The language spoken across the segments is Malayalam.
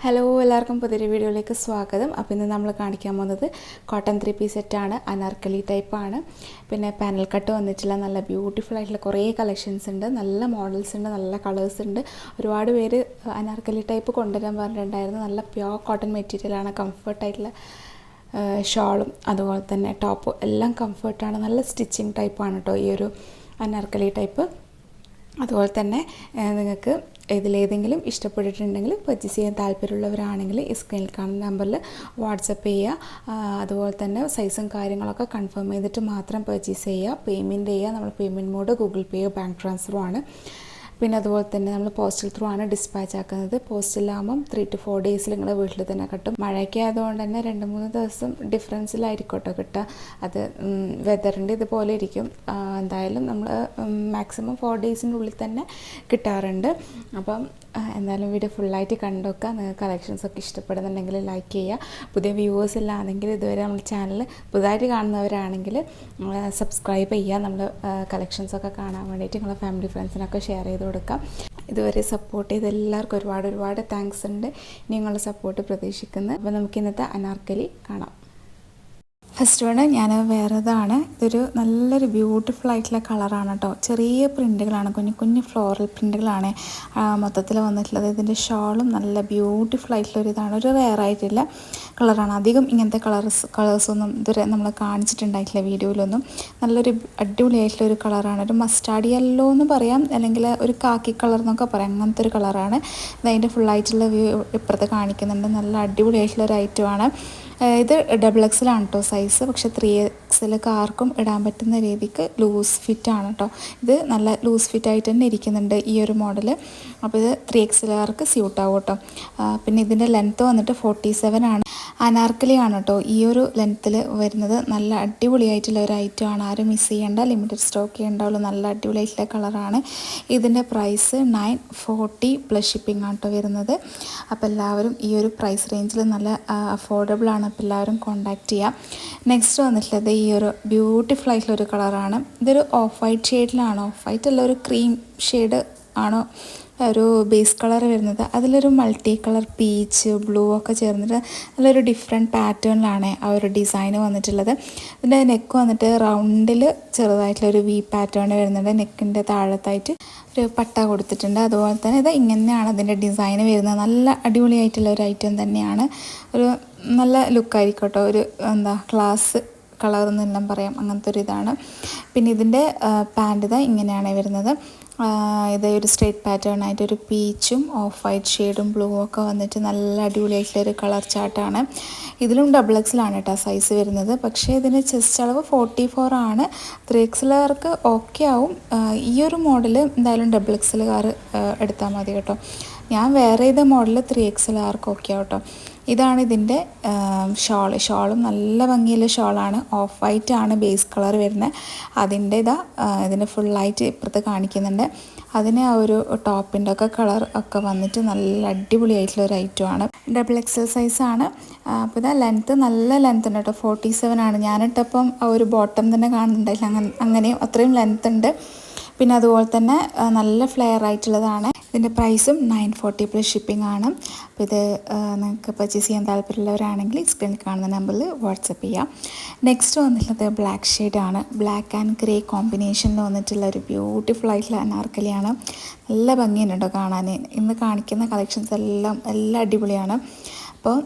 ഹലോ എല്ലാവർക്കും പുതിയൊരു വീഡിയോയിലേക്ക് സ്വാഗതം. അപ്പോൾ ഇന്ന് നമ്മൾ കാണിക്കാൻ പോകുന്നത് കോട്ടൺ 3 പീസ് സെറ്റാണ്. അനാർക്കലി ടൈപ്പാണ്. പിന്നെ പാനൽ കട്ട് വന്നിട്ടുള്ള നല്ല ബ്യൂട്ടിഫുൾ ആയിട്ടുള്ള കുറേ കളക്ഷൻസ് ഉണ്ട്. നല്ല മോഡൽസ് ഉണ്ട്, നല്ല കളേഴ്സ് ഉണ്ട്. ഒരുപാട് പേര് അനാർക്കലി ടൈപ്പ് കൊണ്ടുവരാൻ പറഞ്ഞിട്ടുണ്ടായിരുന്നു. നല്ല പ്യോർ കോട്ടൺ മെറ്റീരിയലാണ്. കംഫർട്ടായിട്ടുള്ള ഷോളും അതുപോലെ തന്നെ ടോപ്പും എല്ലാം കംഫർട്ടാണ്. നല്ല സ്റ്റിച്ചിങ് ടൈപ്പാണ് കേട്ടോ ഈ ഒരു അനാർക്കലി ടൈപ്പ്. അതുപോലെ തന്നെ നിങ്ങൾക്ക് ഇതിലേതെങ്കിലും ഇഷ്ടപ്പെട്ടിട്ടുണ്ടെങ്കിൽ പർച്ചേസ് ചെയ്യാൻ താല്പര്യമുള്ളവരാണെങ്കിൽ ഈ സ്ക്രീനിൽ കാണുന്ന നമ്പറിൽ വാട്സപ്പ് ചെയ്യുക. അതുപോലെ തന്നെ സൈസും കാര്യങ്ങളൊക്കെ കൺഫേം ചെയ്തിട്ട് മാത്രം പർച്ചേസ് ചെയ്യുക. പേയ്മെൻറ്റ് ചെയ്യുക. നമ്മൾ പേയ്മെൻറ്റ് മോഡ് ഗൂഗിൾ പേയോ ബാങ്ക് ട്രാൻസ്ഫറോ ആണ്. പിന്നെ അതുപോലെ തന്നെ നമ്മൾ പോസ്റ്റൽ ത്രൂ ആണ് ഡിസ്പാച്ച് ആക്കുന്നത്. പോസ്റ്റലാകുമ്പം 3 to 4 ഡേയ്സിൽ നിങ്ങളുടെ വീട്ടിൽ തന്നെ കിട്ടും. മഴയൊക്കെ ആയതുകൊണ്ട് തന്നെ 2-3 ദിവസം ഡിഫറൻസിലായിരിക്കട്ടോ കിട്ടുക. അത് വെതറിൻ്റെ ഇതുപോലെ ഇരിക്കും. എന്തായാലും നമ്മൾ മാക്സിമം 4 ഡേയ്സിൻ്റെ ഉള്ളിൽ തന്നെ കിട്ടാറുണ്ട്. അപ്പം എന്തായാലും വീഡിയോ ഫുള്ളായിട്ട് കണ്ടുവെക്കുക. നിങ്ങൾക്ക് കളക്ഷൻസൊക്കെ ഇഷ്ടപ്പെടുന്നുണ്ടെങ്കിൽ ലൈക്ക് ചെയ്യുക. പുതിയ വ്യൂവേഴ്സ് ഇല്ലാണെങ്കിൽ ഇതുവരെ നമ്മൾ ചാനൽ പുതുതായിട്ട് കാണുന്നവരാണെങ്കിൽ സബ്സ്ക്രൈബ് ചെയ്യുക. നമ്മൾ കളക്ഷൻസൊക്കെ കാണാൻ വേണ്ടിയിട്ട് നിങ്ങളെ ഫാമിലി ഫ്രണ്ട്സിനൊക്കെ ഷെയർ ചെയ്ത് കൊടുക്കാം. ഇതുവരെ സപ്പോർട്ട് ചെയ്ത് എല്ലാവർക്കും ഒരുപാട് താങ്ക്സ് ഉണ്ട്. ഇനി നിങ്ങളുടെ സപ്പോർട്ട് പ്രതീക്ഷിക്കുന്നു. അപ്പോൾ നമുക്ക് ഇന്നത്തെ അനാർക്കലി കാണാം. ഫസ്റ്റ് വൺ ഞാൻ വേറെതാണ്. ഇതൊരു നല്ലൊരു ബ്യൂട്ടിഫുൾ ആയിട്ടുള്ള കളറാണ് കേട്ടോ. ചെറിയ പ്രിൻറ്റുകളാണ്, കുഞ്ഞു ഫ്ലോറൽ പ്രിൻറ്റുകളാണ് മൊത്തത്തിൽ വന്നിട്ടുള്ളത്. ഇതിൻ്റെ ഷോളും നല്ല ബ്യൂട്ടിഫുൾ ആയിട്ടുള്ളൊരു ഇതാണ്. ഒരു റെയർ ആയിട്ടുള്ള കളറാണ്. അധികം ഇങ്ങനത്തെ കളേഴ്സൊന്നും ഇതുവരെ നമ്മൾ കാണിച്ചിട്ടുണ്ടായിട്ടില്ല വീഡിയോയിലൊന്നും. നല്ലൊരു അടിപൊളിയായിട്ടുള്ളൊരു കളറാണ്. ഒരു മസ്റ്റാർഡ് യെല്ലോ എന്ന് പറയാം, അല്ലെങ്കിൽ ഒരു കാക്കി കളർ എന്നൊക്കെ പറയാം. അങ്ങനത്തെ ഒരു കളറാണ്. ഇതിൻ്റെ ഫുള്ളായിട്ടുള്ള വ്യൂ ഇപ്പുറത്ത് കാണിക്കുന്നുണ്ട്. നല്ല അടിപൊളിയായിട്ടുള്ളൊരു ഐറ്റമാണ്. ഇത് XXL ആണ് കേട്ടോ സൈസ്. പക്ഷേ 3XL ആർക്കും ഇടാൻ പറ്റുന്ന രീതിക്ക് ലൂസ് ഫിറ്റാണ് കേട്ടോ. ഇത് നല്ല ലൂസ് ഫിറ്റായിട്ട് തന്നെ ഇരിക്കുന്നുണ്ട് ഈ ഒരു മോഡൽ. അപ്പോൾ ഇത് 3XL ആർക്ക് സ്യൂട്ടാവും കേട്ടോ. പിന്നെ ഇതിൻ്റെ ലെങ്ത്ത് വന്നിട്ട് 47 ആണ്. അനാർക്കലി ആണ് കേട്ടോ ഈ ഒരു ലെങ്ത്തിൽ വരുന്നത്. നല്ല അടിപൊളിയായിട്ടുള്ള ഒരു ഐറ്റമാണ്. ആരും മിസ് ചെയ്യേണ്ട. ലിമിറ്റഡ് സ്റ്റോക്ക് ചെയ്യേണ്ടാവുള്ളൂ. നല്ല അടിപൊളിയായിട്ടുള്ള കളറാണ്. ഇതിൻ്റെ പ്രൈസ് 940 പ്ലസ് ഷിപ്പിംഗ് ആണ് കേട്ടോ വരുന്നത്. അപ്പോൾ എല്ലാവരും ഈ ഒരു പ്രൈസ് റേഞ്ചിൽ നല്ല അഫോർഡബിൾ ആണ്. അപ്പോൾ എല്ലാവരും കോൺടാക്റ്റ് ചെയ്യാം. നെക്സ്റ്റ് വന്നിട്ടുള്ളത് ഈ ഒരു ബ്യൂട്ടിഫുൾ ആയിട്ടുള്ളൊരു കളറാണ്. ഇതൊരു ഓഫ് വൈറ്റ് ഷെയ്ഡിലാണ്. ഓഫ് വൈറ്റ് അല്ല, ഒരു ക്രീം ഷെയ്ഡ് ആണ് ഒരു ബേസ് കളർ വരുന്നത്. അതിലൊരു മൾട്ടി കളർ പീച്ച് ബ്ലൂ ഒക്കെ ചേർന്നിട്ട് നല്ലൊരു ഡിഫറെൻറ്റ് പാറ്റേണിലാണ് ആ ഒരു ഡിസൈൻ വന്നിട്ടുള്ളത്. ഇതിൻ്റെ നെക്ക് വന്നിട്ട് റൗണ്ടിൽ ചെറുതായിട്ടുള്ളൊരു വി പാറ്റേൺ വരുന്നുണ്ട്. നെക്കിൻ്റെ താഴത്തായിട്ട് ഒരു പട്ട കൊടുത്തിട്ടുണ്ട്. അതുപോലെ തന്നെ ഇത് ഇങ്ങനെയാണ് അതിൻ്റെ ഡിസൈൻ വരുന്നത്. നല്ല അടിപൊളിയായിട്ടുള്ള ഒരു ഐറ്റം തന്നെയാണ്. ഒരു നല്ല ലുക്കായിരിക്കും കേട്ടോ. ഒരു ക്ലാസ് കളർ എന്നെല്ലാം പറയാം. അങ്ങനത്തെ ഒരു ഇതാണ്. പിന്നെ ഇതിൻ്റെ പാൻറ് ഇതാ ഇങ്ങനെയാണ് വരുന്നത്. ഇത് ഒരു സ്ട്രേറ്റ് പാറ്റേൺ ആയിട്ട് ഒരു പീച്ചും ഓഫ് വൈറ്റ് ഷെയ്ഡും ബ്ലൂ ഒക്കെ വന്നിട്ട് നല്ല അടിപൊളിയായിട്ടുള്ളൊരു കളർ ചാർട്ടാണ്. ഇതിലും XXL ആണ് കേട്ടോ സൈസ് വരുന്നത്. പക്ഷേ ഇതിന് ചെസ്റ്റ് അളവ് 44 ആണ്. 3XL ആർക്ക് ഓക്കെ ആവും. ഈ ഒരു മോഡൽ എന്തായാലും XXL എടുത്താൽ മതി കേട്ടോ. ഞാൻ വേറെ ചെയ്ത മോഡൽ 3XL ആർക്ക് ഓക്കെ ആവും കേട്ടോ. ഇതാണ് ഇതിൻ്റെ ഷോളും നല്ല ഭംഗിയുള്ള ഷോളാണ്. ഓഫ് വൈറ്റ് ആണ് ബേസ് കളർ വരുന്നത്. അതിൻ്റെ ഇതിന് ഫുള്ളായിട്ട് ഇപ്പുറത്ത് കാണിക്കുന്നുണ്ട്. അതിന് ആ ഒരു ടോപ്പിൻ്റെ ഒക്കെ കളർ ഒക്കെ വന്നിട്ട് നല്ല അടിപൊളിയായിട്ടുള്ള ഒരു ഐറ്റമാണ്. XXL സൈസാണ്. അപ്പോൾ ലെങ്ത്ത് നല്ല ലെങ്ത്ത് ഉണ്ട് കേട്ടോ. 47 ആണ്. ഞാനിട്ടപ്പം ആ ഒരു ബോട്ടം തന്നെ കാണുന്നുണ്ടായില്ല. അങ്ങനെയും അത്രയും ലെങ്ത്ത് ഉണ്ട്. പിന്നെ അതുപോലെ തന്നെ നല്ല ഫ്ലെയർ ആയിട്ടുള്ളതാണ്. ഇതിൻ്റെ പ്രൈസും 940 പ്ലസ് ഷിപ്പിംഗ് ആണ്. അപ്പോൾ ഇത് നിങ്ങൾക്ക് പർച്ചേസ് ചെയ്യാൻ താല്പര്യമുള്ളവരാണെങ്കിൽ സ്ക്രീനിൽ കാണുന്ന നമ്പറിൽ വാട്സപ്പ് ചെയ്യാം. നെക്സ്റ്റ് വന്നിട്ടുള്ളത് ബ്ലാക്ക് ഷെയ്ഡാണ്. ബ്ലാക്ക് ആൻഡ് ഗ്രേ കോമ്പിനേഷനിൽ വന്നിട്ടുള്ള ഒരു ബ്യൂട്ടിഫുൾ ആയിട്ടുള്ള അനാർക്കലിയാണ്. നല്ല ഭംഗിയുണ്ട് കേട്ടോ കാണാൻ. ഇന്ന് കാണിക്കുന്ന കളക്ഷൻസ് എല്ലാം അടിപൊളിയാണ്. അപ്പോൾ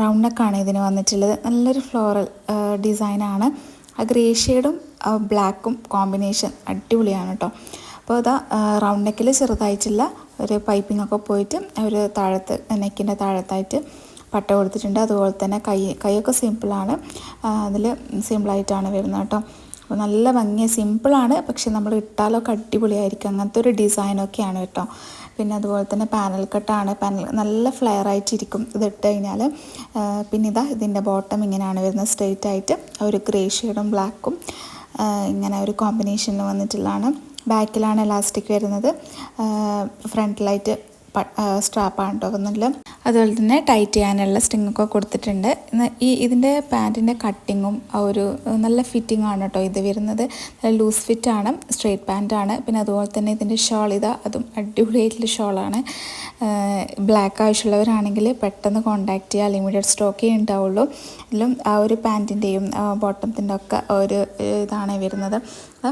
റൗണ്ട് നെക്കാണ് ഇതിന് വന്നിട്ടുള്ളത്. നല്ലൊരു ഫ്ലോറൽ ഡിസൈനാണ്. ആ ഗ്രേ ഷെയ്ഡും ബ്ലാക്കും കോമ്പിനേഷൻ അടിപൊളിയാണ് കേട്ടോ. അപ്പോൾ റൗണ്ട് നെക്കിൽ ചെറുതായിട്ടുള്ള ഒരു പൈപ്പിംഗ് ഒക്കെ പോയിട്ട് ഒരു നെക്കിൻ്റെ താഴത്തായിട്ട് പട്ട കൊടുത്തിട്ടുണ്ട്. അതുപോലെ തന്നെ കൈയൊക്കെ സിമ്പിളാണ്. അതിൽ സിമ്പിളായിട്ടാണ് വരുന്നത് കേട്ടോ. അപ്പോൾ നല്ല ഭംഗി സിമ്പിളാണ്. പക്ഷെ നമ്മൾ ഇട്ടാലൊക്കെ അടിപൊളിയായിരിക്കും. അങ്ങനത്തെ ഒരു ഡിസൈനൊക്കെയാണ് കേട്ടോ. പിന്നെ അതുപോലെ തന്നെ പാനൽ കട്ടാണ്. നല്ല ഫ്ലെയർ ആയിട്ടിരിക്കും ഇതിട്ട് കഴിഞ്ഞാൽ. പിന്നെ ഇതിൻ്റെ ബോട്ടം ഇങ്ങനെയാണ് വരുന്നത്. സ്ട്രെയിറ്റ് ആയിട്ട് ഒരു ഗ്രേ ഷെയ്ഡും ബ്ലാക്കും ഇങ്ങനെ ഒരു കോമ്പിനേഷനിൽ വന്നിട്ടുള്ളതാണ്. ബാക്കിലാണ് എലാസ്റ്റിക് വരുന്നത്. ഫ്രണ്ടിലായിട്ട് സ്ട്രാപ്പാണ് കേട്ടോ വന്നില്ല. അതുപോലെ തന്നെ ടൈറ്റ് ചെയ്യാനുള്ള സ്ട്രിങ്ങൊക്കെ കൊടുത്തിട്ടുണ്ട്. ഇതിൻ്റെ പാൻറ്റിൻ്റെ കട്ടിങ്ങും ഒരു നല്ല ഫിറ്റിംഗ് ആണ് കേട്ടോ ഇത് വരുന്നത്. നല്ല ലൂസ് ഫിറ്റാണ്, സ്ട്രെയിറ്റ് പാൻറ്റാണ്. പിന്നെ അതുപോലെ തന്നെ ഇതിൻ്റെ ഷോൾ അതും അടിപൊളിയായിട്ടുള്ള ഷോളാണ്. ബ്ലാക്ക് ആവശ്യമുള്ളവരാണെങ്കിൽ പെട്ടെന്ന് കോൺടാക്റ്റ് ചെയ്യുക, ലിമിറ്റഡ് സ്റ്റോക്കേ ഉണ്ടാവുള്ളൂ. എല്ലാം ആ ഒരു പാൻറ്റിൻ്റെയും ബോട്ടത്തിൻ്റെ ഒക്കെ ഒരു ഇതാണ് വരുന്നത്.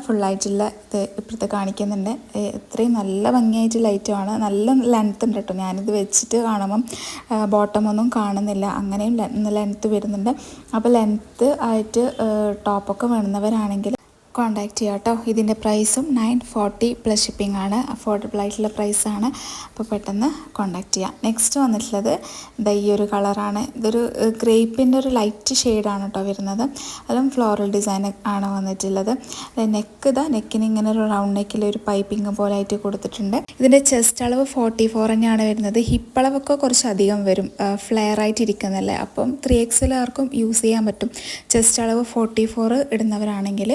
ഫുള്ളായിട്ടുള്ള ഇത് ഇപ്പുറത്ത് കാണിക്കുന്നുണ്ട്. ഇത്രയും നല്ല ഭംഗിയായിട്ടുള്ള ഐറ്റമാണ്. നല്ല ലെങ്ത്ത് ഉണ്ട് കേട്ടോ. ഞാനിത് വെച്ചിട്ട് കാണുമ്പം ബോട്ടമൊന്നും കാണുന്നില്ല, അങ്ങനെയും ലെങ്ത്ത് വരുന്നുണ്ട്. അപ്പോൾ ലെങ്ത്ത് ആയിട്ട് ടോപ്പൊക്കെ വേണമെന്നവരാണെങ്കിൽ കോൺടാക്റ്റ് ചെയ്യാം കേട്ടോ. ഇതിൻ്റെ പ്രൈസും 940 പ്ലസ് ഷിപ്പിംഗ് ആണ്. അഫോർഡബിൾ ആയിട്ടുള്ള പ്രൈസാണ്. അപ്പോൾ പെട്ടെന്ന് കോൺടാക്റ്റ് ചെയ്യാം. നെക്സ്റ്റ് വന്നിട്ടുള്ളത് ഈ ഒരു കളറാണ്. ഇതൊരു ഗ്രേപ്പിൻ്റെ ഒരു ലൈറ്റ് ഷെയ്ഡാണ് കേട്ടോ വരുന്നത്. അതും ഫ്ലോറൽ ഡിസൈൻ ആണ് വന്നിട്ടുള്ളത്. നെക്കിന് ഇങ്ങനെ ഒരു റൗണ്ട് നെക്കിൽ ഒരു പൈപ്പിംഗ് പോലെ ആയിട്ട് കൊടുത്തിട്ടുണ്ട്. ഇതിൻ്റെ ചെസ്റ്റ് അളവ് 44 തന്നെയാണ് വരുന്നത്. ഹിപ്പ് അളവൊക്കെ കുറച്ച് അധികം വരും, ഫ്ലെയർ ആയിട്ട് ഇരിക്കുന്നല്ലേ. അപ്പം 3XL ആർക്കും യൂസ് ചെയ്യാൻ പറ്റും. ചെസ്റ്റ് അളവ് 44 ഇടുന്നവരാണെങ്കിൽ.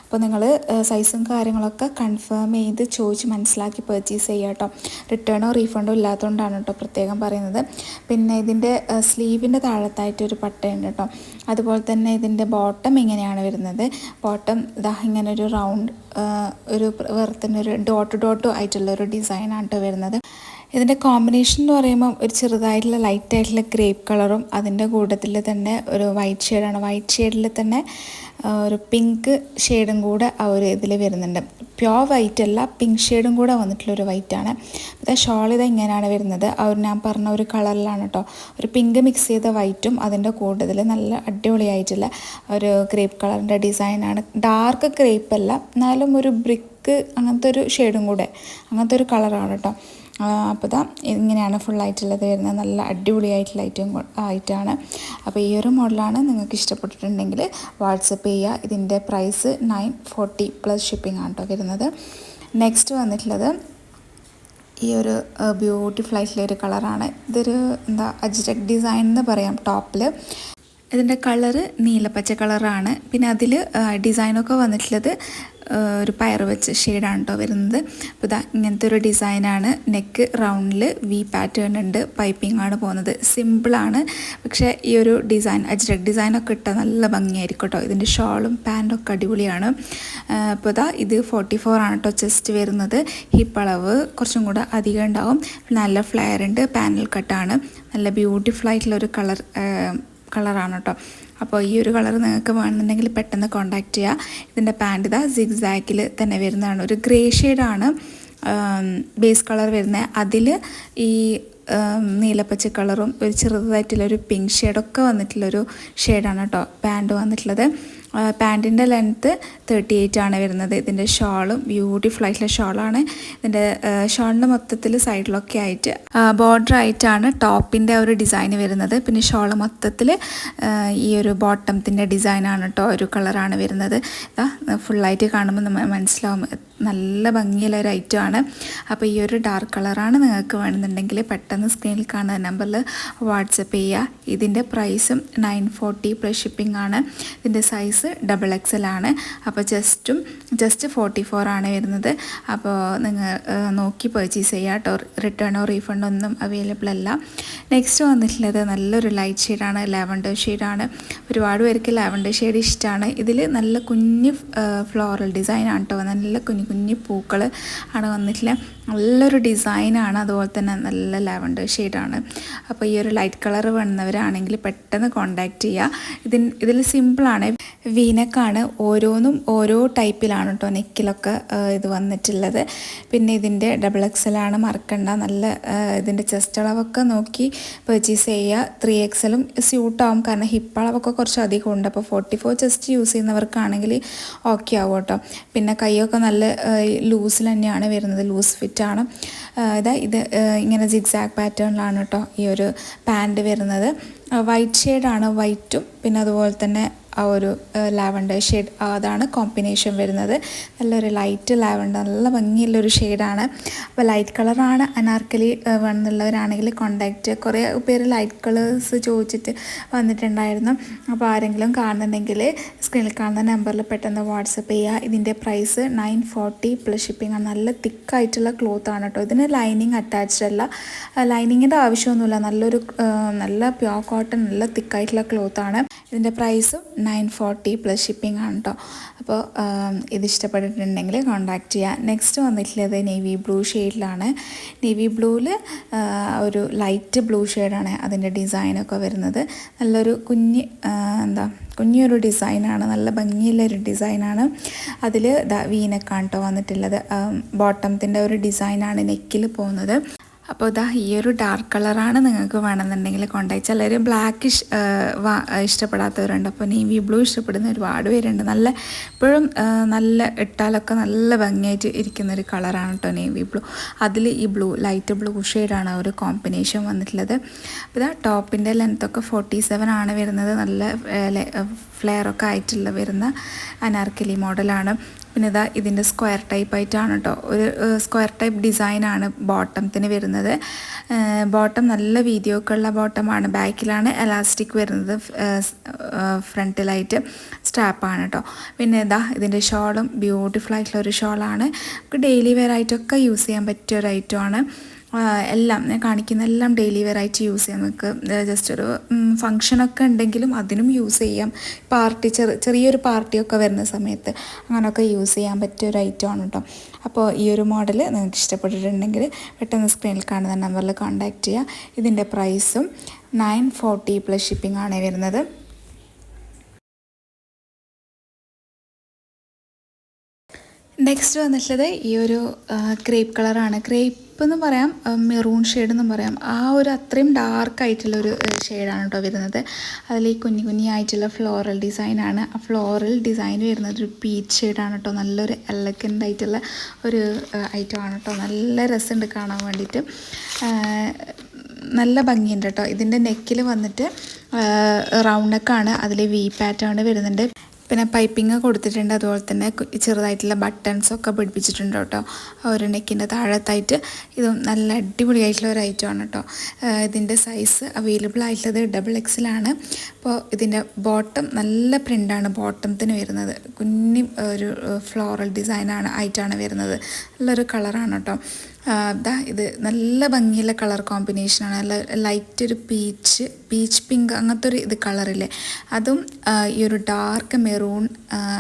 അപ്പോൾ നിങ്ങൾ സൈസും കാര്യങ്ങളൊക്കെ കൺഫേം ചെയ്ത് ചോദിച്ച് മനസ്സിലാക്കി പർച്ചേസ് ചെയ്യുക കേട്ടോ. റിട്ടേണോ റീഫണ്ടോ ഇല്ലാത്തതുകൊണ്ടാണ് കേട്ടോ പ്രത്യേകം പറയുന്നത്. പിന്നെ ഇതിൻ്റെ സ്ലീവിൻ്റെ താഴത്തായിട്ടൊരു പട്ടയുണ്ട് കേട്ടോ. അതുപോലെ തന്നെ ഇതിൻ്റെ ബോട്ടം ഇങ്ങനെയാണ് വരുന്നത്. ബോട്ടം ഇങ്ങനെ ഒരു റൗണ്ട് ഒരു വേർത്തന്നെ ഡോട്ട് ആയിട്ടുള്ളൊരു ഡിസൈനാണ് കേട്ടോ വരുന്നത്. ഇതിൻ്റെ കോമ്പിനേഷൻ എന്ന് പറയുമ്പോൾ ഒരു ചെറുതായിട്ടുള്ള ലൈറ്റായിട്ടുള്ള ഗ്രേപ്പ് കളറും അതിൻ്റെ കൂട്ടത്തിൽ തന്നെ ഒരു വൈറ്റ് ഷെയ്ഡാണ്. വൈറ്റ് ഷെയ്ഡിൽ തന്നെ ഒരു പിങ്ക് ഷെയ്ഡും കൂടെ ആ ഒരു ഇതിൽ വരുന്നുണ്ട്. പ്യോർ വൈറ്റ് അല്ല, പിങ്ക് ഷെയ്ഡും കൂടെ വന്നിട്ടുള്ളൊരു വൈറ്റാണ്. ഇത് ഷോൾ ഇങ്ങനെയാണ് വരുന്നത്. ഞാൻ പറഞ്ഞ ഒരു കളറിലാണ് കേട്ടോ. ഒരു പിങ്ക് മിക്സ് ചെയ്ത വൈറ്റും അതിൻ്റെ കൂട്ടത്തിൽ നല്ല അടിപൊളിയായിട്ടുള്ള ഒരു ഗ്രേപ്പ് കളറിൻ്റെ ഡിസൈനാണ്. ഡാർക്ക് ഗ്രേപ്പ് അല്ല, എന്നാലും ഒരു ബ്രിക്ക് അങ്ങനത്തെ ഒരു ഷെയ്ഡും കൂടെ, അങ്ങനത്തെ ഒരു കളറാണ് കേട്ടോ. അപ്പോൾ ഇങ്ങനെയാണ് ഫുള്ളായിട്ടുള്ളത് വരുന്നത്. നല്ല അടിപൊളിയായിട്ടുള്ള ആയിട്ടാണ്. അപ്പോൾ ഈ ഒരു മോഡലാണ് നിങ്ങൾക്ക് ഇഷ്ടപ്പെട്ടിട്ടുണ്ടെങ്കിൽ വാട്സപ്പ് ചെയ്യുക. ഇതിൻ്റെ പ്രൈസ് 940 പ്ലസ് ഷിപ്പിംഗ് ആണ് കേട്ടോ വരുന്നത്. നെക്സ്റ്റ് വന്നിട്ടുള്ളത് ഈ ഒരു ബ്യൂട്ടിഫുൾ ആയിട്ടുള്ള ഒരു കളറാണ്. ഇതൊരു അജ്രക് ഡിസൈൻ എന്ന് പറയാം ടോപ്പിൽ. ഇതിൻ്റെ കളറ് നീലപ്പച്ച കളറാണ്. പിന്നെ അതിൽ ഡിസൈനൊക്കെ വന്നിട്ടുള്ളത് ഒരു പയർ വെച്ച് ഷെയ്ഡാണ് കേട്ടോ വരുന്നത്. അപ്പോൾ ഇങ്ങനത്തെ ഒരു ഡിസൈനാണ്. നെക്ക് റൗണ്ടിൽ വി പാറ്റേൺ ഉണ്ട്, പൈപ്പിംഗ് ആണ് പോകുന്നത്. സിമ്പിളാണ്, പക്ഷേ ഈ ഒരു ഡിസൈൻ അജ്രക് ഡിസൈനൊക്കെ ഇട്ടാൽ നല്ല ഭംഗിയായിരിക്കും കേട്ടോ. ഇതിൻ്റെ ഷോളും പാൻറ്റൊക്കെ അടിപൊളിയാണ്. അപ്പോൾ ഇത് 44 ആണ് കേട്ടോ ചെസ്റ്റ് വരുന്നത്. ഹിപ്പ് അളവ് കുറച്ചും കൂടെ അധികം ഉണ്ടാവും. നല്ല ഫ്ലെയർ ഉണ്ട്, പാനൽ കട്ടാണ്. നല്ല ബ്യൂട്ടിഫുൾ ആയിട്ടുള്ളൊരു കളറാണ് കേട്ടോ. അപ്പോൾ ഈ ഒരു കളർ നിങ്ങൾക്ക് വേണമെന്നുണ്ടെങ്കിൽ പെട്ടെന്ന് കോൺടാക്റ്റ് ചെയ്യുക. ഇതിൻ്റെ പാൻറ്റ് സിഗ്സാക്കിൽ തന്നെ വരുന്നതാണ്. ഒരു ഗ്രേ ഷെയ്ഡാണ് ബേസ് കളർ വരുന്നത്. അതിൽ ഈ നീലപ്പച്ച കളറും ഒരു ചെറുതായിട്ടുള്ളൊരു പിങ്ക് ഷെയ്ഡൊക്കെ വന്നിട്ടുള്ളൊരു ഷെയ്ഡാണ് കേട്ടോ പാൻറ്റ് വന്നിട്ടുള്ളത്. പാൻറ്റിൻ്റെ ലെങ്ത്ത് 38 ആണ് വരുന്നത്. ഇതിൻ്റെ ഷോളും ബ്യൂട്ടിഫുൾ ആയിട്ടുള്ള ഷോളാണ്. ഇതിൻ്റെ ഷോളിൻ്റെ മൊത്തത്തിൽ സൈഡിലൊക്കെ ആയിട്ട് ബോർഡർ ആയിട്ടാണ് ടോപ്പിൻ്റെ ഒരു ഡിസൈൻ വരുന്നത്. പിന്നെ ഷോൾ മൊത്തത്തിൽ ഈ ഒരു ബോട്ടത്തിൻ്റെ ഡിസൈനാണ് കേട്ടോ, ഒരു കളറാണ് വരുന്നത്. ഫുള്ളായിട്ട് കാണുമ്പോൾ നമ്മൾ മനസ്സിലാവും നല്ല ഭംഗിയുള്ള ഒരു ഐറ്റമാണ്. അപ്പോൾ ഈ ഒരു ഡാർക്ക് കളറാണ് നിങ്ങൾക്ക് വേണമെന്നുണ്ടെങ്കിൽ പെട്ടെന്ന് സ്ക്രീനിൽ കാണുന്ന നമ്പറിൽ വാട്സപ്പ് ചെയ്യുക. ഇതിൻ്റെ പ്രൈസും 940 പ്ലസ് ഷിപ്പിംഗ് ആണ്. ഇതിൻ്റെ സൈസ് XXL ആണ്. അപ്പോൾ ജസ്റ്റ് 44 ആണ് വരുന്നത്. അപ്പോൾ നിങ്ങൾ നോക്കി പർച്ചേസ് ചെയ്യുക കേട്ടോ. റിട്ടേണോ റീഫണ്ടോ ഒന്നും അവൈലബിൾ അല്ല. നെക്സ്റ്റ് വന്നിട്ടുള്ളത് നല്ലൊരു ലൈറ്റ് ഷെയ്ഡാണ്, ലാവൻഡർ ഷെയ്ഡാണ്. ഒരുപാട് പേർക്ക് ലാവൻഡർ ഷെയ്ഡ് ഇഷ്ടമാണ്. ഇതിൽ നല്ല കുഞ്ഞ് ഫ്ലോറൽ ഡിസൈനാണ് കേട്ടോ. നല്ല കുഞ്ഞു പൂക്കൾ ആണ് വന്നിട്ടുള്ളത്. നല്ലൊരു ഡിസൈനാണ്. അതുപോലെ തന്നെ നല്ല ലാവൻഡർ ഷെയ്ഡാണ്. അപ്പോൾ ഈ ഒരു ലൈറ്റ് കളർ വേണമെന്നവരാണെങ്കിൽ പെട്ടെന്ന് കോൺടാക്റ്റ് ചെയ്യുക. ഇതിൽ സിമ്പിളാണ്, വീനക്കാണ്. ഓരോന്നും ഓരോ ടൈപ്പിലാണ് കേട്ടോ നെക്കിലൊക്കെ ഇത് വന്നിട്ടുള്ളത്. പിന്നെ ഇതിൻ്റെ XXL ആണ്, മറക്കണ്ട. നല്ല ഇതിൻ്റെ ചെസ്റ്റ് അളവൊക്കെ നോക്കി പർച്ചേസ് ചെയ്യുക. 3XLും സ്യൂട്ടാവും, കാരണം ഹിപ്പ് അളവൊക്കെ കുറച്ച് അധികം ഉണ്ട്. അപ്പോൾ 44 ചെസ്റ്റ് യൂസ് ചെയ്യുന്നവർക്കാണെങ്കിൽ ഓക്കെ ആവും കേട്ടോ. പിന്നെ കൈയൊക്കെ നല്ല ലൂസിൽ തന്നെയാണ് വരുന്നത്, ലൂസ് ഫിറ്റാണ്. ഇത് ഇങ്ങനെ സിഗ്സാഗ് പാറ്റേണിലാണ് കേട്ടോ ഈ ഒരു പാൻറ്റ് വരുന്നത്. വൈറ്റ് ഷെയ്ഡാണ്, വൈറ്റും പിന്നെ അതുപോലെ തന്നെ ആ ഒരു ലാവൻഡർ ഷെയ്ഡ് അതാണ് കോമ്പിനേഷൻ വരുന്നത്. നല്ലൊരു ലൈറ്റ് ലാവൻഡർ, നല്ല ഭംഗിയുള്ളൊരു ഷെയ്ഡാണ്. അപ്പോൾ ലൈറ്റ് കളറാണ് അനാർക്കലി വേണമെന്നുള്ളവരാണെങ്കിൽ കോണ്ടാക്റ്റ്. കുറേ പേര് ലൈറ്റ് കളേഴ്സ് ചോദിച്ചിട്ട് വന്നിട്ടുണ്ടായിരുന്നു. അപ്പോൾ ആരെങ്കിലും കാണുന്നുണ്ടെങ്കിൽ സ്ക്രീനിൽ കാണുന്ന നമ്പറിൽ പെട്ടെന്ന് വാട്സപ്പ് ചെയ്യുക. ഇതിൻ്റെ പ്രൈസ് 940 പ്ലസ് ഷിപ്പിംഗ് ആണ്. നല്ല തിക്കായിട്ടുള്ള ക്ലോത്ത് ആണ് കേട്ടോ. ഇതിന് ലൈനിങ് അറ്റാച്ച്ഡ് അല്ല, ലൈനിങ്ങിൻ്റെ ആവശ്യമൊന്നുമില്ല. നല്ല പ്യോർ കോട്ടൺ, നല്ല തിക്കായിട്ടുള്ള ക്ലോത്താണ്. ഇതിൻ്റെ പ്രൈസും 940 പ്ലസ് ഷിപ്പിംഗ് ആണ് കേട്ടോ. അപ്പോൾ ഇത് ഇഷ്ടപ്പെട്ടിട്ടുണ്ടെങ്കിൽ കോൺടാക്റ്റ് ചെയ്യുക. നെക്സ്റ്റ് വന്നിട്ടുള്ളത് നേവി ബ്ലൂ ഷെയ്ഡിലാണ്. നേവി ബ്ലൂവിൽ ഒരു ലൈറ്റ് ബ്ലൂ ഷെയ്ഡാണ് അതിൻ്റെ ഡിസൈനൊക്കെ വരുന്നത്. നല്ലൊരു കുഞ്ഞൊരു ഡിസൈനാണ്, നല്ല ഭംഗിയുള്ളൊരു ഡിസൈനാണ്. അതിൽ വീനക്കാണ് കേട്ടോ വന്നിട്ടുള്ളത്. ബോട്ടത്തിൻ്റെ ഒരു ഡിസൈനാണ് നെക്കിൽ പോകുന്നത്. അപ്പോൾ ഈ ഒരു ഡാർക്ക് കളറാണ് നിങ്ങൾക്ക് വേണമെന്നുണ്ടെങ്കിൽ കോണ്ടാക്ട്. ചിലർ ബ്ലാക്ക് ഇഷ്ടപ്പെടാത്തവരുണ്ട്. അപ്പോൾ നേവി ബ്ലൂ ഇഷ്ടപ്പെടുന്ന ഒരുപാട് പേരുണ്ട്. ഇപ്പോഴും നല്ല ഇട്ടാലൊക്കെ നല്ല ഭംഗിയായിട്ട് ഇരിക്കുന്നൊരു കളറാണ് കേട്ടോ നേവി ബ്ലൂ. അതിൽ ഈ ലൈറ്റ് ബ്ലൂ ഷെയ്ഡാണ് ഒരു കോമ്പിനേഷൻ വന്നിട്ടുള്ളത്. അപ്പോൾ ടോപ്പിൻ്റെ ലെങ്ത്തൊക്കെ 47 ആണ് വരുന്നത്. നല്ല ഫ്ലെയറൊക്കെ ആയിട്ടുള്ള വരുന്ന അനാർക്കലി മോഡലാണ്. പിന്നെ ഇതിൻ്റെ സ്ക്വയർ ടൈപ്പ് ആയിട്ടാണ് കേട്ടോ, ഒരു സ്ക്വയർ ടൈപ്പ് ഡിസൈനാണ് ബോട്ടത്തിന് വരുന്നത്. ബോട്ടം നല്ല വീതിയൊക്കെ ഉള്ള ബോട്ടമാണ്. ബാക്കിലാണ് എലാസ്റ്റിക് വരുന്നത്, ഫ്രണ്ടിലായിട്ട് സ്ട്രാപ്പാണ് കേട്ടോ. പിന്നെ ഇതിൻ്റെ ഷോളും ബ്യൂട്ടിഫുൾ ആയിട്ടുള്ള ഒരു ഷോളാണ്. നമുക്ക് ഡെയിലി വെയർ ആയിട്ടൊക്കെ യൂസ് ചെയ്യാൻ പറ്റിയ ഒരു ഐറ്റമാണ്. എല്ലാം ഞാൻ കാണിക്കുന്ന എല്ലാം ഡെയിലി വെയർ ആയിട്ട് യൂസ് ചെയ്യാം. നമുക്ക് ജസ്റ്റ് ഒരു ഫങ്ഷനൊക്കെ ഉണ്ടെങ്കിലും അതിനും യൂസ് ചെയ്യാം. ചെറിയൊരു പാർട്ടിയൊക്കെ വരുന്ന സമയത്ത് അങ്ങനെയൊക്കെ യൂസ് ചെയ്യാൻ പറ്റിയ ഒരു ഐറ്റമാണ് കേട്ടോ. അപ്പോൾ ഈ ഒരു മോഡൽ നിങ്ങൾക്ക് ഇഷ്ടപ്പെട്ടിട്ടുണ്ടെങ്കിൽ പെട്ടെന്ന് സ്ക്രീനിൽ കാണുന്ന നമ്പറിൽ കോൺടാക്റ്റ് ചെയ്യുക. ഇതിൻ്റെ പ്രൈസും 940 പ്ലസ് ഷിപ്പിംഗ് ആണ് വരുന്നത്. നെക്സ്റ്റ് വന്നിട്ടുള്ളത് ഈ ഒരു ക്രേപ്പ് കളറാണ്. ക്രേപ്പ് എന്ന് പറയാം, മെറൂൺ ഷെയ്ഡ് എന്നും പറയാം. ആ ഒരു അത്രയും ഡാർക്കായിട്ടുള്ളൊരു ഷെയ്ഡാണ് കേട്ടോ വരുന്നത്. അതിൽ ഈ കുഞ്ഞായിട്ടുള്ള ഫ്ലോറൽ ഡിസൈനാണ്. ആ ഫ്ലോറൽ ഡിസൈൻ വരുന്നത് ഒരു പീച്ച് ഷെയ്ഡാണ് കേട്ടോ. നല്ലൊരു എലഗൻ്റ് ആയിട്ടുള്ള ഒരു ഐറ്റമാണ് കേട്ടോ. നല്ല രസമുണ്ട് കാണാൻ വേണ്ടിയിട്ട്, നല്ല ഭംഗിയുണ്ട് കേട്ടോ. ഇതിൻ്റെ നെക്കിൽ വന്നിട്ട് റൗണ്ട് നെക്കാണ്, അതിൽ വി പാറ്റേൺ വരുന്നുണ്ട്. പിന്നെ പൈപ്പിംഗ് കൊടുത്തിട്ടുണ്ട്. അതുപോലെ തന്നെ ചെറുതായിട്ടുള്ള ബട്ടൺസൊക്കെ പിടിപ്പിച്ചിട്ടുണ്ട് കേട്ടോ ഒരു നെക്കിൻ്റെ താഴത്തായിട്ട്. ഇതും നല്ല അടിപൊളിയായിട്ടുള്ള ഒരു ഐറ്റമാണ് കേട്ടോ. ഇതിൻ്റെ സൈസ് അവൈലബിൾ ആയിട്ടുള്ളത് XXL ആണ്. അപ്പോൾ ഇതിൻ്റെ ബോട്ടം നല്ല പ്രിൻ്റാണ് ബോട്ടത്തിന് വരുന്നത്. ഒരു ഫ്ലോറൽ ആയിട്ടാണ് വരുന്നത്. നല്ലൊരു കളറാണ് കേട്ടോ. ഇത് നല്ല ഭംഗിയുള്ള കളർ കോമ്പിനേഷനാണ്. നല്ല ലൈറ്റ് ഒരു പീച്ച് പിങ്ക് അങ്ങനത്തെ ഒരു കളറില്ലേ, അതും ഈ ഒരു ഡാർക്ക് മെറൂൺ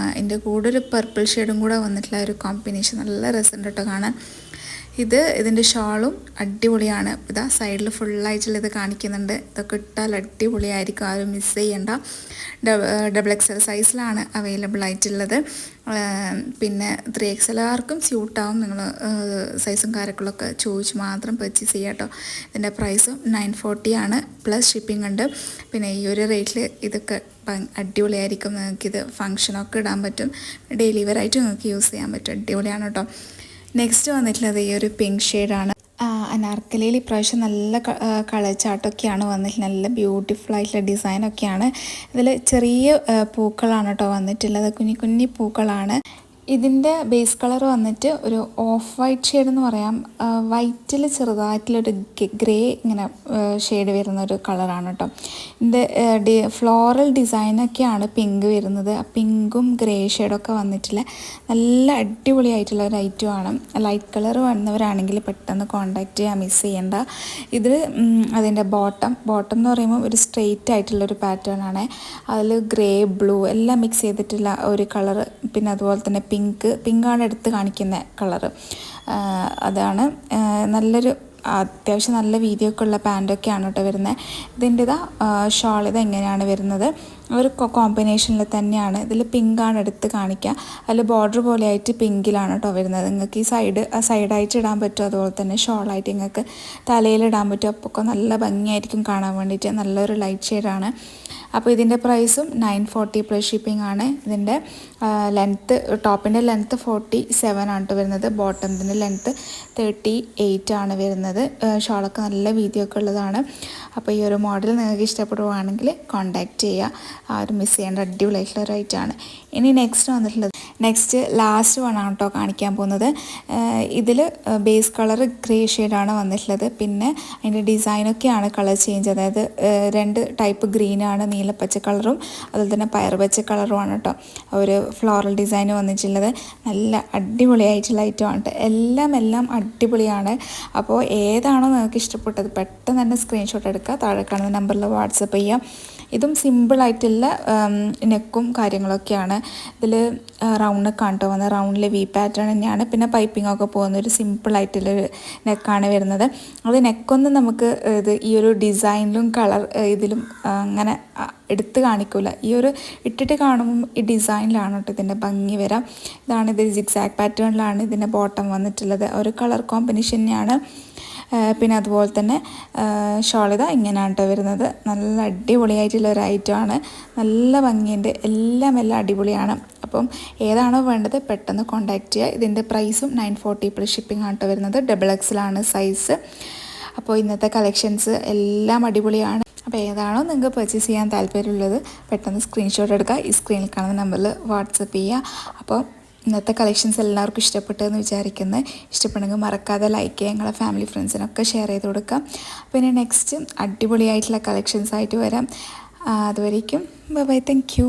അതിൻ്റെ കൂടെ ഒരു പർപ്പിൾ ഷെയ്ഡും കൂടെ വന്നിട്ടുള്ള ഒരു കോമ്പിനേഷൻ നല്ല രസമുണ്ട് കേട്ടോ കാണാൻ. ഇതിൻ്റെ ഷാളും അടിപൊളിയാണ്. സൈഡിൽ ഫുള്ളായിട്ടുള്ള ഇത് കാണിക്കുന്നുണ്ട്. ഇതൊക്കെ ഇട്ടാൽ അടിപൊളിയായിരിക്കും, ആരും മിസ് ചെയ്യണ്ട. XXL സൈസിലാണ് അവൈലബിൾ ആയിട്ടുള്ളത്. പിന്നെ 3XL ആർക്കും സ്യൂട്ടാവും. നിങ്ങൾ സൈസും കാര്യങ്ങളൊക്കെ ചോദിച്ച് മാത്രം പർച്ചേസ് ചെയ്യുക കേട്ടോ. ഇതിൻ്റെ പ്രൈസും 940 ആണ്, പ്ലസ് ഷിപ്പിംഗ് ഉണ്ട്. പിന്നെ ഈ ഒരു റേറ്റിൽ ഇതൊക്കെ അടിപൊളിയായിരിക്കും. നിങ്ങൾക്കിത് ഫങ്ഷനൊക്കെ ഇടാൻ പറ്റും, ഡെയിലി വെയർ ആയിട്ട് നിങ്ങൾക്ക് യൂസ് ചെയ്യാൻ പറ്റും. അടിപൊളിയാണ് കേട്ടോ. നെക്സ്റ്റ് വന്നിട്ടുള്ളത് ഈ ഒരു പിങ്ക് ഷെയ്ഡാണ്. അനാർക്കലിയിൽ ഇപ്രാവശ്യം നല്ല കളർ ചാർട്ടൊക്കെയാണ് വന്നിട്ടുള്ളത്. നല്ല ബ്യൂട്ടിഫുൾ ആയിട്ടുള്ള ഡിസൈനൊക്കെയാണ്. ഇതിൽ ചെറിയ പൂക്കളാണ് കേട്ടോ വന്നിട്ടുള്ളത്, കുഞ്ഞി പൂക്കളാണ്. ഇതിൻ്റെ ബേസ് കളർ വന്നിട്ട് ഒരു ഓഫ് വൈറ്റ് ഷെയ്ഡ് എന്ന് പറയാം. വൈറ്റിൽ ചെറുതായിട്ടുള്ളൊരു ഗ്രേ ഇങ്ങനെ ഷെയ്ഡ് വരുന്ന ഒരു കളറാണ് കേട്ടോ. ഇതിൻ്റെ ഫ്ലോറൽ ഡിസൈനൊക്കെയാണ് പിങ്ക് വരുന്നത്. ആ പിങ്കും ഗ്രേ ഷെയ്ഡൊക്കെ വന്നിട്ടില്ല നല്ല അടിപൊളിയായിട്ടുള്ള ഒരു ഐറ്റമാണ്. ലൈറ്റ് കളർ വന്നവരാണെങ്കിൽ പെട്ടെന്ന് കോൺടാക്റ്റ് ചെയ്യാൻ, മിസ് ചെയ്യേണ്ട. ഇത് അതിൻ്റെ ബോട്ടം എന്ന് പറയുമ്പോൾ ഒരു സ്ട്രെയിറ്റ് ആയിട്ടുള്ളൊരു പാറ്റേൺ ആണ്. അതിൽ ഗ്രേ ബ്ലൂ എല്ലാം മിക്സ് ചെയ്തിട്ടുള്ള ഒരു കളർ. പിന്നെ അതുപോലെ തന്നെ പിങ്കാണ് എടുത്ത് കാണിക്കുന്ന കളറ്. അതാണ് നല്ലൊരു അത്യാവശ്യം നല്ല വീതിയൊക്കെ ഉള്ള പാൻറ്റൊക്കെയാണ് കേട്ടോ വരുന്നത്. ഇതിൻ്റെ ഷോൾ എങ്ങനെയാണ് വരുന്നത്, ഒരു കോമ്പിനേഷനിൽ തന്നെയാണ്. ഇതിൽ പിങ്കാണ് എടുത്ത് കാണിക്കുക. അതിൽ ബോർഡർ പോലെ ആയിട്ട് പിങ്കിലാണ് കേട്ടോ വരുന്നത്. നിങ്ങൾക്ക് ഈ സൈഡായിട്ട് ഇടാൻ പറ്റും, അതുപോലെ തന്നെ ഷോളായിട്ട് നിങ്ങൾക്ക് തലയിലിടാൻ പറ്റും. അപ്പോൾ നല്ല ഭംഗിയായിരിക്കും കാണാൻ വേണ്ടിയിട്ട്. നല്ലൊരു ലൈറ്റ് ഷെയ്ഡാണ്. അപ്പോൾ ഇതിൻ്റെ പ്രൈസും 940 പ്ലസ് ഷിപ്പിംഗ് ആണ്. ഇതിൻ്റെ ടോപ്പിൻ്റെ ലെങ്ത്ത് 47 ആണ് വരുന്നത്. ബോട്ടത്തിൻ്റെ ലെങ്ത്ത് 38 ആണ് വരുന്നത്. ഷോളൊക്കെ നല്ല വീതിയൊക്കെ ഉള്ളതാണ്. അപ്പോൾ ഈ ഒരു മോഡൽ നിങ്ങൾക്ക് ഇഷ്ടപ്പെടുവാണെങ്കിൽ കോൺടാക്റ്റ് ചെയ്യുക. ആരും മിസ് ചെയ്യേണ്ട അടിപൊളിയായിട്ടുള്ള ഒരു ഐറ്റമാണ്. ഇനി നെക്സ്റ്റ് വന്നിട്ടുള്ളത് ലാസ്റ്റ് വൺ ആണ് കേട്ടോ കാണിക്കാൻ പോകുന്നത്. ഇതിൽ ബേസ് കളർ ഗ്രേ ഷെയ്ഡാണ് വന്നിട്ടുള്ളത്. പിന്നെ അതിൻ്റെ ഡിസൈനൊക്കെയാണ് കളർ ചേഞ്ച്, അതായത് 2 ടൈപ്പ് ഗ്രീനാണ്, നീലപ്പച്ച കളറും അതുപോലെ തന്നെ പയറുപച്ച കളറുമാണ് കേട്ടോ ഒരു ഫ്ലോറൽ ഡിസൈൻ വന്നിട്ടുള്ളത്. നല്ല അടിപൊളിയായിട്ടുള്ള ഐറ്റമാണ് കേട്ടോ. എല്ലാം അടിപൊളിയാണ്. അപ്പോൾ ഏതാണോ നിങ്ങൾക്ക് ഇഷ്ടപ്പെട്ടത് പെട്ടെന്ന് തന്നെ സ്ക്രീൻഷോട്ട് എടുക്കുക, താഴെ കാണുന്ന നമ്പറിൽ വാട്സപ്പ് ചെയ്യുക. ഇതും സിമ്പിളായിട്ടുള്ള നെക്കും കാര്യങ്ങളൊക്കെയാണ്. ഇതിൽ റൗണ്ട് നെക്കാണ് കേട്ടോ വന്നത്, റൗണ്ടിൽ വി പാറ്റേൺ തന്നെയാണ്. പിന്നെ പൈപ്പിങ്ങൊക്കെ പോകുന്ന ഒരു സിമ്പിളായിട്ടുള്ളൊരു നെക്കാണ് വരുന്നത്. അത് നെക്കൊന്നും നമുക്ക് ഈ ഒരു ഡിസൈനിലും കളർ ഇതിലും അങ്ങനെ എടുത്ത് കാണിക്കില്ല. ഈ ഒരു ഇട്ടിട്ട് കാണുമ്പം ഈ ഡിസൈനിലാണ് കേട്ടോ ഇതിൻ്റെ ഭംഗി വരാം. ഇത് സിഗ്സാഗ് പാറ്റേണിലാണ് ഇതിൻ്റെ ബോട്ടം വന്നിട്ടുള്ളത്. ഒരു കളർ കോമ്പിനേഷൻ തന്നെയാണ്. പിന്നെ അതുപോലെ തന്നെ ഷോളിത ഇങ്ങനെയാണ് കേട്ടോ വരുന്നത്. നല്ല അടിപൊളിയായിട്ടുള്ള ഒരു ഐറ്റമാണ്, നല്ല ഭംഗിയുണ്ട്, എല്ലാം അടിപൊളിയാണ്. അപ്പം ഏതാണോ വേണ്ടത് പെട്ടെന്ന് കോൺടാക്റ്റ് ചെയ്യുക. ഇതിൻ്റെ പ്രൈസും 940 പ്ലസ് ഷിപ്പിംഗ് ആണ് കേട്ടോ വരുന്നത്. XXL size. അപ്പോൾ ഇന്നത്തെ കളക്ഷൻസ് എല്ലാം അടിപൊളിയാണ്. അപ്പോൾ ഏതാണോ നിങ്ങൾക്ക് പർച്ചേസ് ചെയ്യാൻ താല്പര്യമുള്ളത് പെട്ടെന്ന് സ്ക്രീൻഷോട്ട് എടുക്കുക, ഈ സ്ക്രീനിൽ കാണുന്ന നമ്പറിൽ വാട്സപ്പ് ചെയ്യുക. അപ്പോൾ ഇന്നത്തെ കളക്ഷൻസ് എല്ലാവർക്കും ഇഷ്ടപ്പെട്ടെന്ന് വിചാരിക്കുന്നത്. ഇഷ്ടപ്പെടുമെങ്കിൽ മറക്കാതെ ലൈക്ക് ചെയ്യുക, നിങ്ങളെ ഫാമിലി ഫ്രണ്ട്സിനൊക്കെ ഷെയർ ചെയ്ത് കൊടുക്കാം. പിന്നെ നെക്സ്റ്റ് അടിപൊളിയായിട്ടുള്ള കളക്ഷൻസ് ആയിട്ട് വരാം. അതുവരേക്കും ബൈ, താങ്ക് യു.